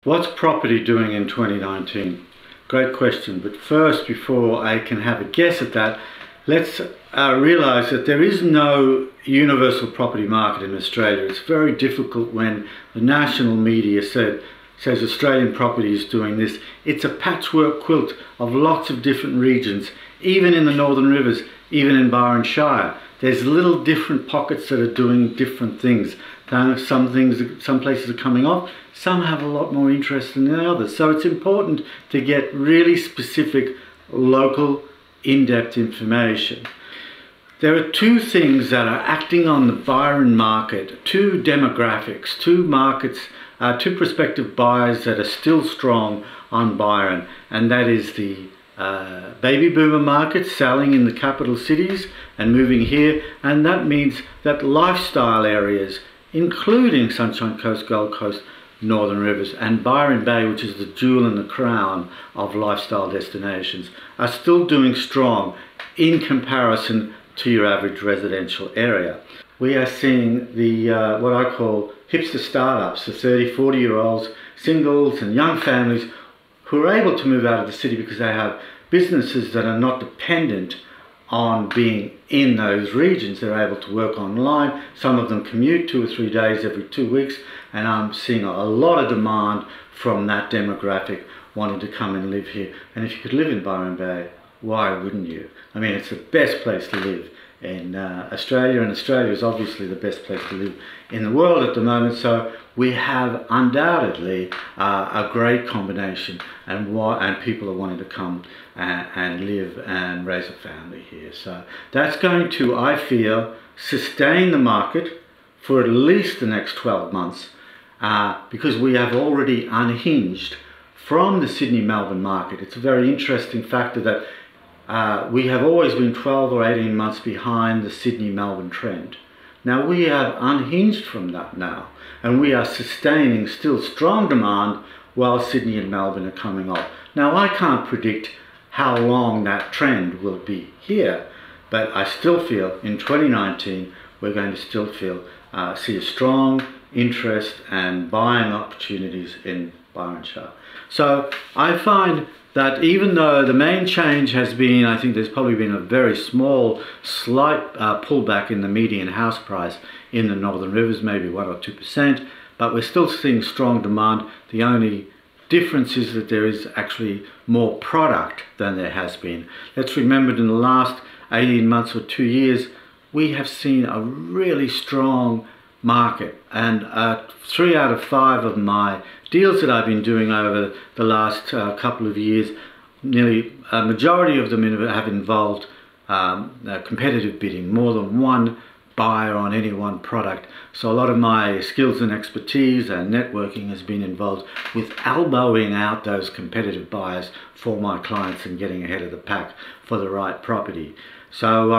What's property doing in 2019? Great question, but first, before I can have a guess at that, let's realize that there is no universal property market in Australia. It's very difficult when the national media says Australian property is doing this. It's a patchwork quilt of lots of different regions, even in the Northern Rivers, even in Byron Shire. There's little different pockets that are doing different things. Some places are coming off, some have a lot more interest than the others. So it's important to get really specific, local, in-depth information. There are two things that are acting on the Byron market, two demographics, two markets, two prospective buyers that are still strong on Byron, and that is the baby boomer market selling in the capital cities and moving here, and that means that lifestyle areas, including Sunshine Coast, Gold Coast, Northern Rivers and Byron Bay, which is the jewel in the crown of lifestyle destinations, are still doing strong in comparison to your average residential area. We are seeing the what I call hipster startups, the 30, 40-year-olds, singles and young families who are able to move out of the city because they have businesses that are not dependent on being in those regions. They're able to work online. Some of them commute 2 or 3 days every 2 weeks, and I'm seeing a lot of demand from that demographic wanting to come and live here. And if you could live in Byron Bay, why wouldn't you? I mean, it's the best place to live in Australia, and Australia is obviously the best place to live in the world at the moment. So we have undoubtedly a great combination, and people are wanting to come and live and raise a family here. So that's going to, I feel, sustain the market for at least the next 12 months because we have already unhinged from the Sydney-Melbourne market. It's a very interesting factor that we have always been 12 or 18 months behind the Sydney-Melbourne trend. Now we have unhinged from that now, and we are sustaining still strong demand while Sydney and Melbourne are coming off. Now I can't predict how long that trend will be here, but I still feel in 2019 we're going to still see a strong interest and buying opportunities in Byron Shire. So I find that even though the main change has been, I think there's probably been a very small, slight pullback in the median house price in the Northern Rivers, maybe 1 or 2%, but we're still seeing strong demand. The only difference is that there is actually more product than there has been. Let's remember in the last 18 months or 2 years, we have seen a really strong market, and 3 out of 5 of my deals that I've been doing over the last couple of years, nearly a majority of them have involved competitive bidding, more than one buyer on any one product. So a lot of my skills and expertise and networking has been involved with elbowing out those competitive buyers for my clients and getting ahead of the pack for the right property. So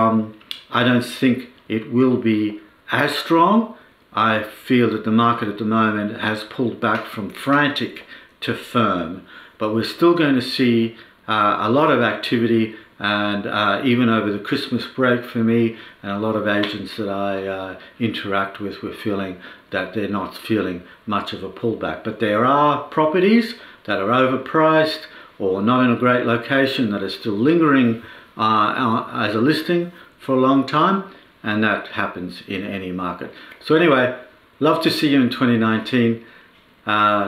I don't think it will be as strong. I feel that the market at the moment has pulled back from frantic to firm, but we're still going to see a lot of activity, and even over the Christmas break for me and a lot of agents that I interact with were feeling that they're not feeling much of a pullback. But there are properties that are overpriced or not in a great location that are still lingering as a listing for a long time, and that happens in any market. So anyway, love to see you in 2019.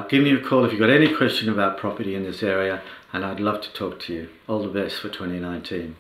Give me a call if you've got any question about property in this area, and I'd love to talk to you. All the best for 2019.